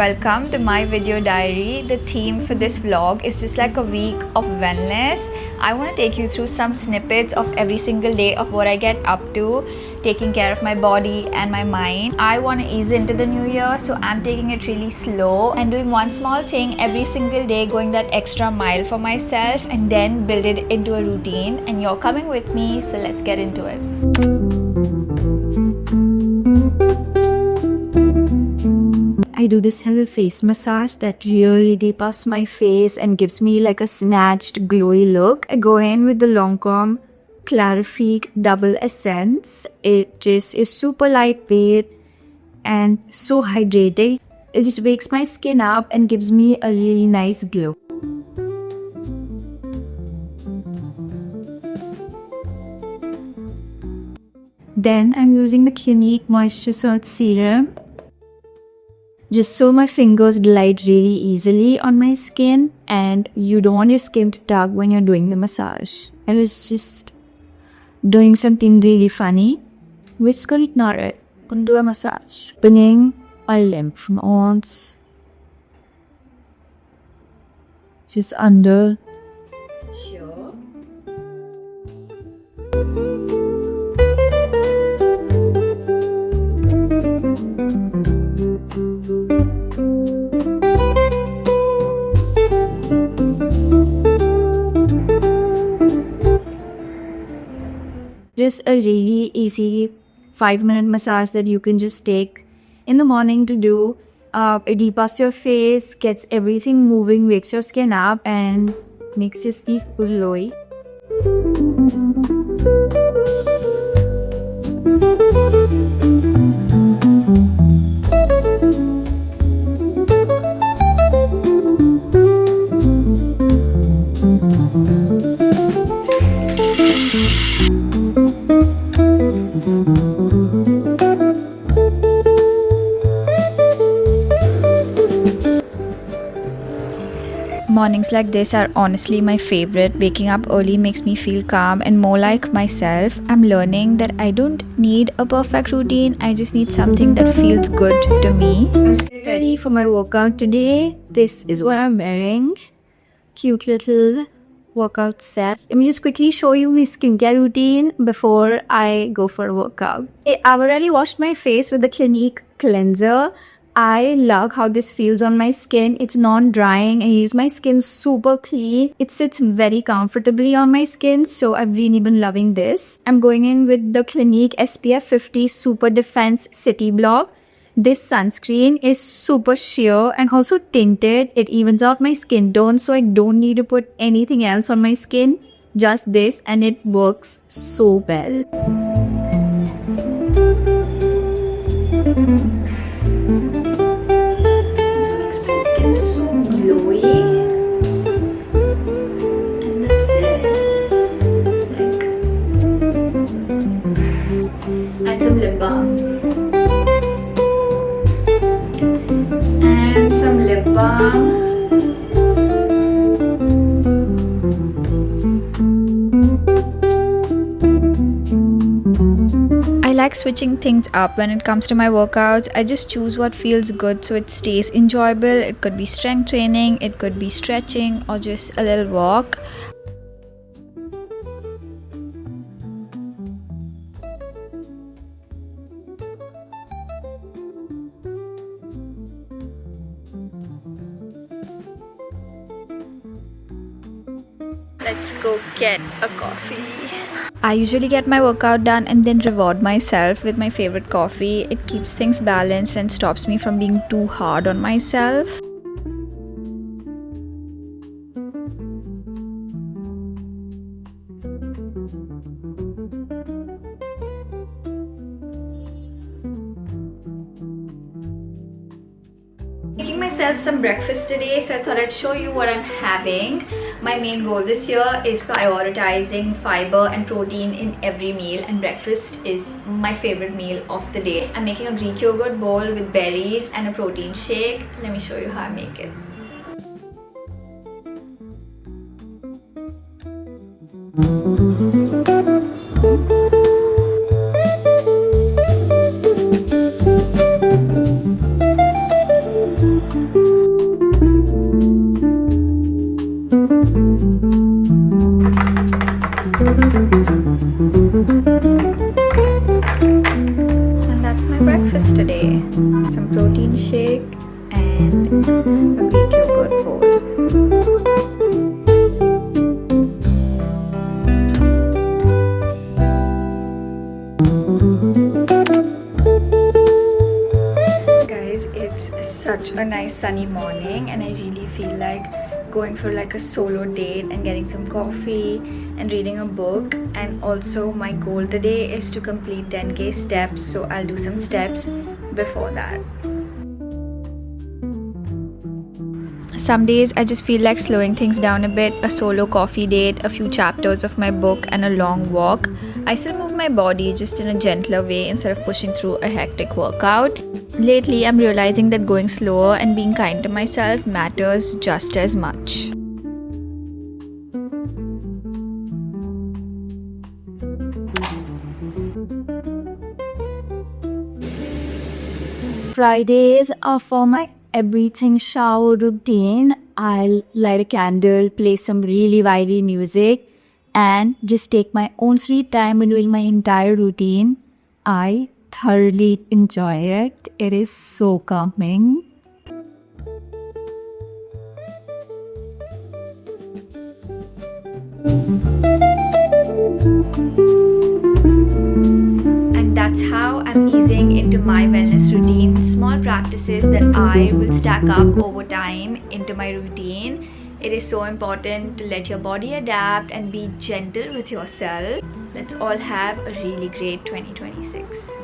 Welcome to my video diary. The theme for this vlog is just like a week of wellness. I want to take you through some snippets of every single day of what I get up to, taking care of my body and my mind. I want to ease into the new year, so I'm taking it really slow and doing one small thing every single day, going that extra mile for myself and then build it into a routine. And you're coming with me, so let's get into it. I do this little face massage that really depuffs my face and gives me like a snatched glowy look. I go in with the LANCôME Clarifique Double Essence. It just is super lightweight and so hydrating. It just wakes my skin up and gives me a really nice glow. Then I'm using the CLINIQUE Moisture Source Serum, just so my fingers glide really easily on my skin and you don't want your skin to tug when you're doing the massage. I was just doing something really funny. We're just gonna ignore it. Gonna do a massage. Opening my lymph nodes. Just under here. Just a really easy 5-minute massage that you can just take in the morning to do. It depuffs your face, gets everything moving, wakes your skin up and makes your teeth glowy. Mornings like this are honestly my favorite. Waking up early makes me feel calm and more like myself. I'm learning that I don't need a perfect routine. I just need something that feels good to me. I'm ready for my workout today. This is what I'm wearing. Cute little workout set. Let me just quickly show you my skincare routine before I go for a workout. I've already washed my face with the Clinique cleanser. I love how this feels on my skin. It's non-drying and it leaves my skin super clean. It sits very comfortably on my skin, so I've really been loving this. I'm going in with the Clinique SPF 50 Super Defense City Block. This sunscreen is super sheer and also tinted. It evens out my skin tone, so I don't need to put anything else on my skin. Just this, and it works so well. And some lip balm. I like switching things up when it comes to my workouts. I just choose what feels good so it stays enjoyable. It could be strength training, it could be stretching, or just a little walk. Let's go get a coffee. I usually get my workout done and then reward myself with my favorite coffee. It keeps things balanced and stops me from being too hard on myself. Making myself some breakfast today, so I thought I'd show you what I'm having. My main goal this year is prioritizing fiber and protein in every meal, and breakfast is my favorite meal of the day. I'm making a Greek yogurt bowl with berries and a protein shake. Let me show you how I make it. a nice sunny morning and I really feel like going for like a solo date and getting some coffee and reading a book. And also my goal today is to complete 10k steps, so I'll do some steps before that. Some days I just feel like slowing things down a bit, a solo coffee date, a few chapters of my book and a long walk. I still move my body just in a gentler way instead of pushing through a hectic workout. Lately I'm realizing that going slower and being kind to myself matters just as much. Fridays are for my everything shower routine. I'll light a candle, play some really vibey music, and just take my own sweet time in doing my entire routine. I thoroughly enjoy it. It is so calming. And that's how I'm easing into my wellness routine. Small practices that I will stack up over time into my routine. It is so important to let your body adapt and be gentle with yourself. Let's all have a really great 2026.